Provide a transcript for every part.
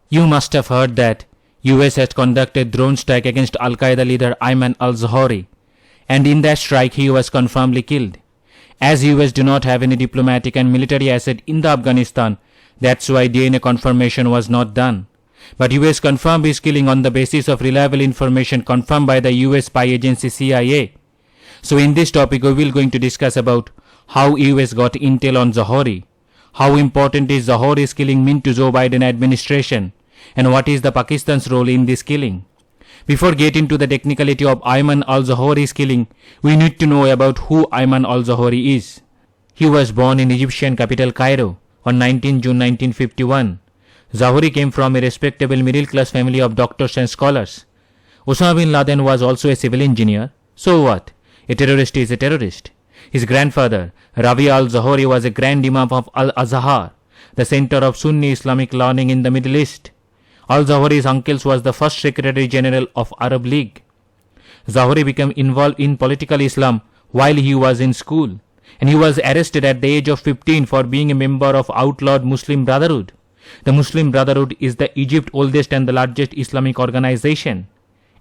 You must have heard that US has conducted drone strike against Al-Qaeda leader Ayman Al Zawahiri, and in that strike he was confirmedly killed. As US do not have any diplomatic and military asset in the Afghanistan, that's why DNA confirmation was not done. But US confirmed his killing on the basis of reliable information confirmed by the US spy agency CIA. So in this topic we will going to discuss about how US got intel on Zawahiri, how important is Zawahiri's killing mean to Joe Biden administration, and what is the Pakistan's role in this killing. Before getting to the technicality of Ayman Al Zawahiri's killing, we need to know about who Ayman Al Zawahiri is. He was born in Egyptian capital Cairo on 19 June 1951. Zawahiri came from a respectable middle-class family of doctors and scholars. Osama bin Laden was also a civil engineer. So what? A terrorist is a terrorist. His grandfather, Rabi Al Zawahiri, was a Grand Imam of Al-Azhar, the center of Sunni Islamic learning in the Middle East. Al Zawahiri's uncle was the first Secretary General of Arab League. Zawahiri became involved in political Islam while he was in school, and he was arrested at the age of 15 for being a member of outlawed Muslim Brotherhood. The Muslim Brotherhood is the Egypt's oldest and the largest Islamic organization.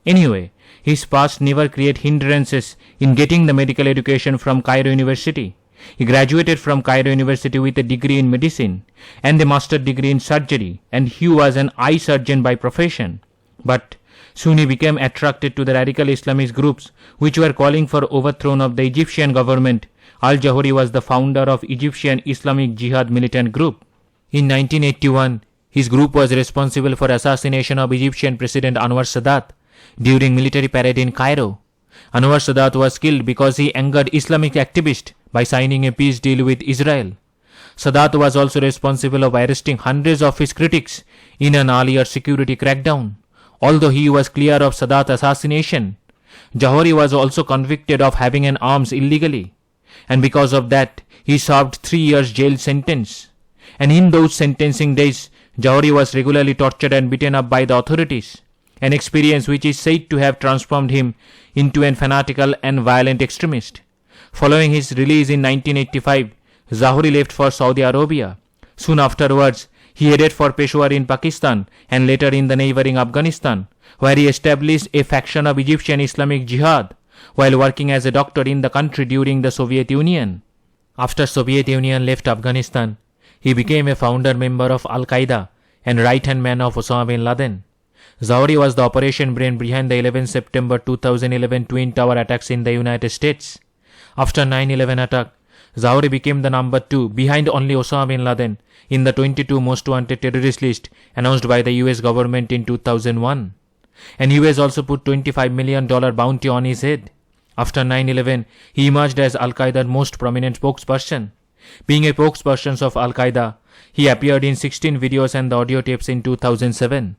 Anyway, his past never created hindrances in getting the medical education from Cairo University. He graduated from Cairo University with a degree in medicine and a master's degree in surgery, and he was an eye surgeon by profession. But soon he became attracted to the radical Islamist groups which were calling for overthrow of the Egyptian government. Al Zawahiri was the founder of Egyptian Islamic Jihad militant group. In 1981, his group was responsible for assassination of Egyptian President Anwar Sadat during military parade in Cairo. Anwar Sadat was killed because he angered Islamic activists by signing a peace deal with Israel. Sadat was also responsible of arresting hundreds of his critics in an earlier security crackdown. Although he was clear of Sadat's assassination, Zawahiri was also convicted of having an arms illegally, and because of that he served 3 years jail sentence. And in those sentencing days, Zawahiri was regularly tortured and beaten up by the authorities, an experience which is said to have transformed him into an fanatical and violent extremist. Following his release in 1985, Zawahiri left for Saudi Arabia. Soon afterwards, he headed for Peshawar in Pakistan and later in the neighboring Afghanistan, where he established a faction of Egyptian Islamic Jihad while working as a doctor in the country during the Soviet Union. After Soviet Union left Afghanistan, he became a founder member of Al-Qaeda and right-hand man of Osama bin Laden. Zawahiri was the operation brain behind the 11 September 2011 Twin Tower attacks in the United States. After 9/11 attack, Zawahiri became the number 2 behind only Osama bin Laden in the 22 most wanted terrorist list announced by the US government in 2001. And US also put $25 million bounty on his head. After 9/11, he emerged as Al-Qaeda's most prominent spokesperson. Being a spokesperson of Al-Qaeda, he appeared in 16 videos and the audio tapes in 2007.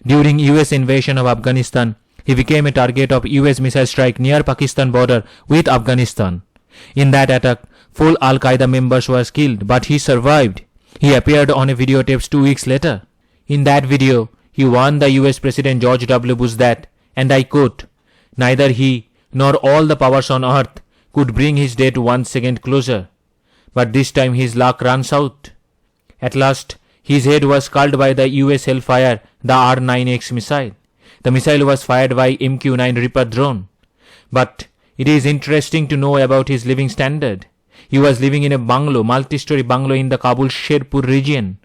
During US invasion of Afghanistan, he became a target of US missile strike near Pakistan border with Afghanistan. In that attack, 4 Al-Qaeda members were killed, but he survived. He appeared on a videotape 2 weeks later. In that video, he warned the US President George W. Bush that, and I quote, "Neither he nor all the powers on earth could bring his death 1 second closer. But this time his luck runs out." At last, his head was culled by the US Hellfire the RX9 missile. The missile was fired by MQ-9 Reaper drone. But it is interesting to know about his living standard. He was living in a bungalow, multi-story bungalow in the Kabul Sherpur region.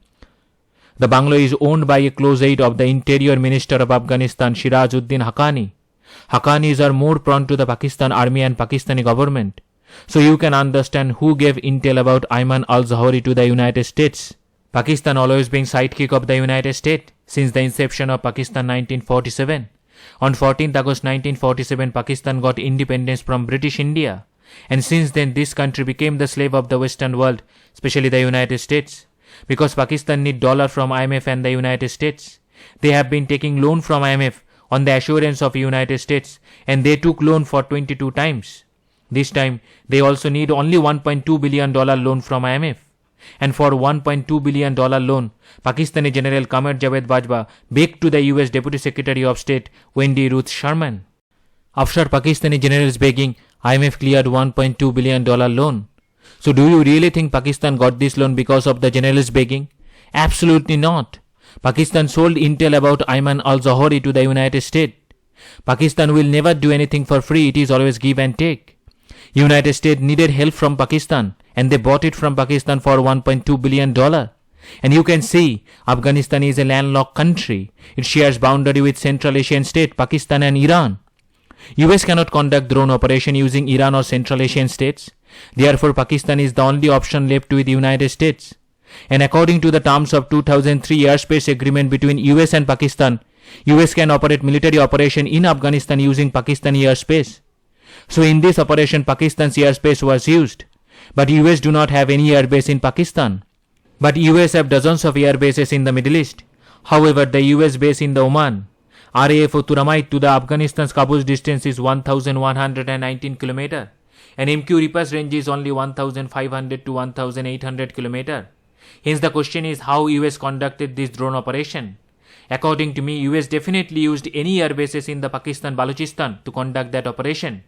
The bungalow is owned by a close aide of the Interior Minister of Afghanistan, Sirajuddin Haqqani. Haqqanis are more prone to the Pakistan Army and Pakistani government. So you can understand who gave intel about Ayman Al Zawahiri to the United States. Pakistan always being sidekick of the United States since the inception of Pakistan 1947. On 14th August 1947, Pakistan got independence from British India. And since then, this country became the slave of the Western world, especially the United States. Because Pakistan need dollar from IMF and the United States. They have been taking loan from IMF on the assurance of United States, and they took loan for 22 times. This time, they also need only $1.2 billion loan from IMF. And for $1.2 billion loan, Pakistani General Qamar Javed Bajwa begged to the US Deputy Secretary of State Wendy Ruth Sherman. After Pakistani generals begging, IMF cleared $1.2 billion loan. So do you really think Pakistan got this loan because of the generals begging? Absolutely not. Pakistan sold intel about Ayman Al Zawahiri to the United States. Pakistan will never do anything for free, it is always give and take. United States needed help from Pakistan and they bought it from Pakistan for $1.2 billion. And you can see, Afghanistan is a landlocked country. It shares boundary with Central Asian state, Pakistan and Iran. US cannot conduct drone operation using Iran or Central Asian states. Therefore, Pakistan is the only option left with the United States. And according to the terms of 2003 airspace agreement between US and Pakistan, US can operate military operation in Afghanistan using Pakistani airspace. So in this operation, Pakistan's airspace was used. But US do not have any airbase in Pakistan. But US have dozens of air bases in the Middle East. However, the US base in the Oman, RAF Turamait to the Afghanistan's Kabul distance is 1119 km and MQ repulse range is only 1500 to 1800 km. Hence the question is how US conducted this drone operation. According to me, US definitely used any air bases in the Pakistan Balochistan to conduct that operation.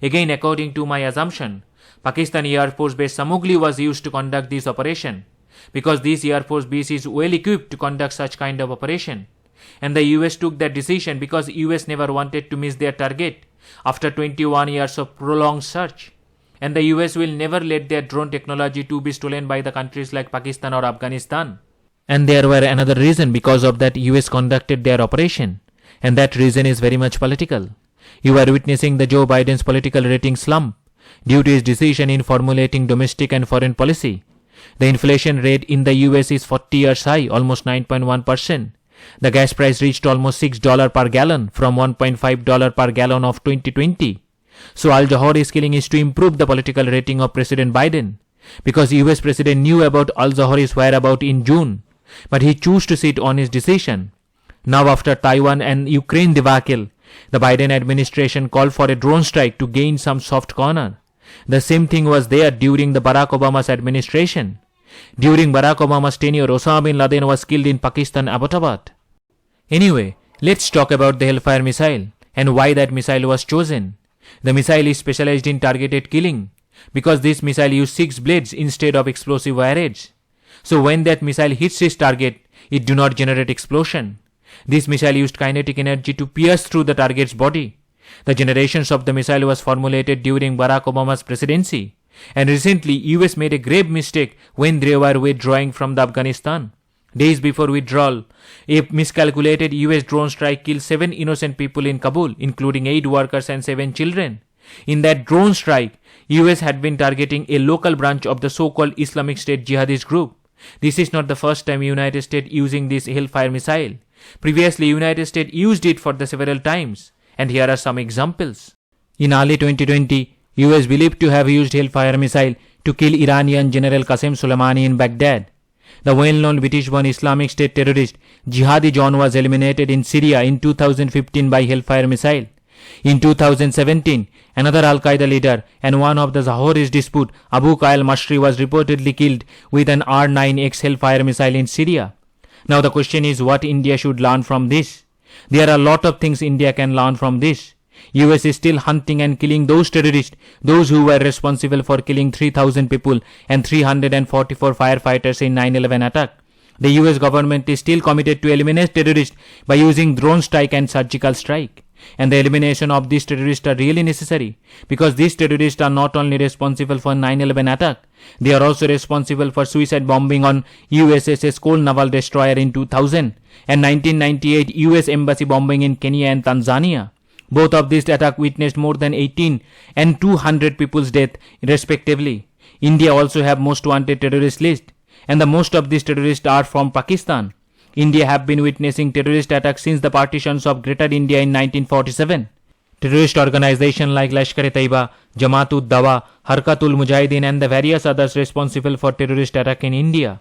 Again, according to my assumption, Pakistani Air Force base Samugli was used to conduct this operation because this Air Force base is well equipped to conduct such kind of operation. And the US took that decision because US never wanted to miss their target after 21 years of prolonged search. And the US will never let their drone technology to be stolen by the countries like Pakistan or Afghanistan. And there were another reason because of that US conducted their operation. And that reason is very much political. You are witnessing the Joe Biden's political rating slump due to his decision in formulating domestic and foreign policy. The inflation rate in the US is 40 years high, almost 9.1%. The gas price reached almost $6 per gallon from $1.5 per gallon of 2020. So Al Zawahiri's killing is to improve the political rating of President Biden because US President knew about Al Zawahiri's whereabouts in June, but he chose to sit on his decision. Now after Taiwan and Ukraine debacle, the Biden administration called for a drone strike to gain some soft corner. The same thing was there during the Barack Obama's administration. During Barack Obama's tenure, Osama bin Laden was killed in Pakistan, Abbottabad. Anyway, let's talk about the Hellfire missile and why that missile was chosen. The missile is specialized in targeted killing because this missile used 6 blades instead of explosive warheads. So when that missile hits its target, it do not generate explosion. This missile used kinetic energy to pierce through the target's body. The generations of the missile was formulated during Barack Obama's presidency. And recently, US made a grave mistake when they were withdrawing from the Afghanistan. Days before withdrawal, a miscalculated US drone strike killed 7 innocent people in Kabul, including 8 workers and 7 children. In that drone strike, US had been targeting a local branch of the so-called Islamic State jihadist group. This is not the first time United States using this Hellfire missile. Previously, United States used it for the several times. And here are some examples. In early 2020, US believed to have used Hellfire missile to kill Iranian General Qasem Soleimani in Baghdad. The well-known British-born Islamic State terrorist Jihadi John was eliminated in Syria in 2015 by Hellfire missile. In 2017, another Al-Qaeda leader and one of the Zawahiri's dispute, Abu Qail Mashri, was reportedly killed with an R9X Hellfire missile in Syria. Now the question is what India should learn from this. There are a lot of things India can learn from this. US is still hunting and killing those terrorists, those who were responsible for killing 3,000 people and 344 firefighters in 9/11 attack. The US government is still committed to eliminate terrorists by using drone strike and surgical strike. And the elimination of these terrorists are really necessary because these terrorists are not only responsible for 9/11 attack, they are also responsible for suicide bombing on USS Cole naval destroyer in 2000 and 1998 US embassy bombing in Kenya and Tanzania. Both of these attacks witnessed more than 18 and 200 people's death respectively. India also have most wanted terrorist list and the most of these terrorists are from Pakistan. India have been witnessing terrorist attacks since the partitions of Greater India in 1947. Terrorist organizations like Lashkar-e-Taiba, Jamaat-ud-Dawa, Harkat-ul-Mujahideen and the various others responsible for terrorist attack in India.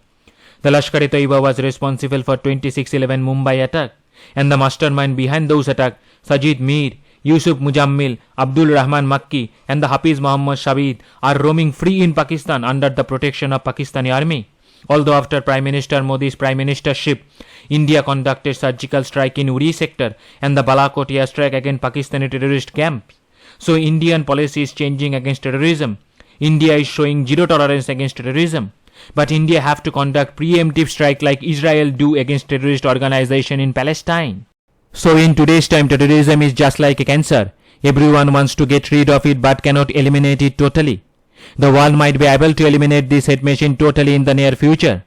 The Lashkar-e-Taiba was responsible for 26/11 Mumbai attack and the mastermind behind those attacks, Sajid Mir, Yusuf Mujammil, Abdul Rahman Makki and the Hafiz Muhammad Shabid are roaming free in Pakistan under the protection of Pakistani army. Although after Prime Minister Modi's Prime Ministership, India conducted surgical strike in Uri sector and the Balakot airstrike against Pakistani terrorist camps. So Indian policy is changing against terrorism. India is showing zero tolerance against terrorism. but India have to conduct preemptive strike like Israel do against terrorist organization in Palestine. So in today's time, terrorism is just like a cancer. Everyone wants to get rid of it but cannot eliminate it totally. The world might be able to eliminate this hate machine totally in the near future,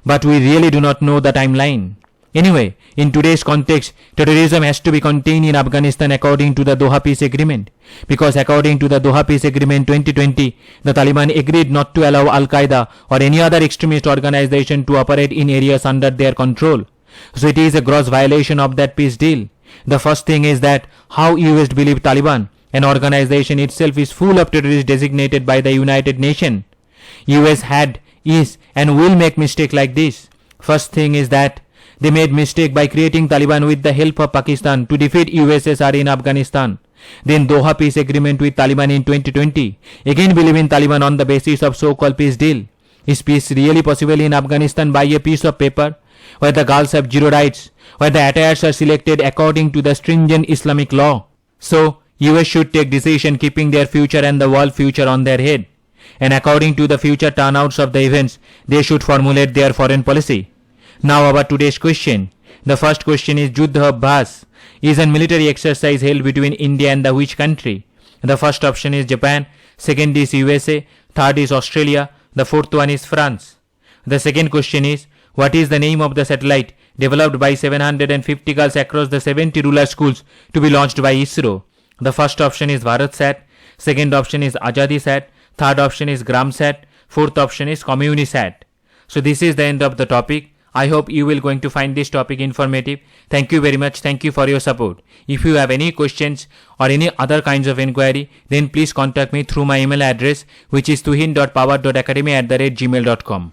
but we really do not know the timeline. Anyway, in today's context, terrorism has to be contained in Afghanistan according to the Doha Peace Agreement. Because according to the Doha Peace Agreement 2020, the Taliban agreed not to allow Al-Qaeda or any other extremist organization to operate in areas under their control. So it is a gross violation of that peace deal. The first thing is that how US believe Taliban, an organization itself, is full of terrorists designated by the United Nations. US had, is and will make mistake like this. First thing is that they made mistake by creating Taliban with the help of Pakistan to defeat USSR in Afghanistan. Then Doha Peace Agreement with Taliban in 2020. Again believe in Taliban on the basis of so-called peace deal. Is peace really possible in Afghanistan by a piece of paper, where the girls have zero rights, where the attires are selected according to the stringent Islamic law? So, US should take decision keeping their future and the world future on their head. And according to the future turnouts of the events, they should formulate their foreign policy. Now about today's question. The first question is Yuddha Abhyas is a military exercise held between India and the which country? The first option is Japan, second is USA, third is Australia, the fourth one is France. The second question is what is the name of the satellite developed by 750 girls across the 70 rural schools to be launched by ISRO? The first option is BharatSat, second option is AzadiSat, third option is GramSat, fourth option is CommuniSat. So this is the end of the topic. I hope you will going to find this topic informative. Thank you very much. Thank you for your support. If you have any questions or any other kinds of inquiry, then please contact me through my email address, which is tuhin.power.academy@gmail.com.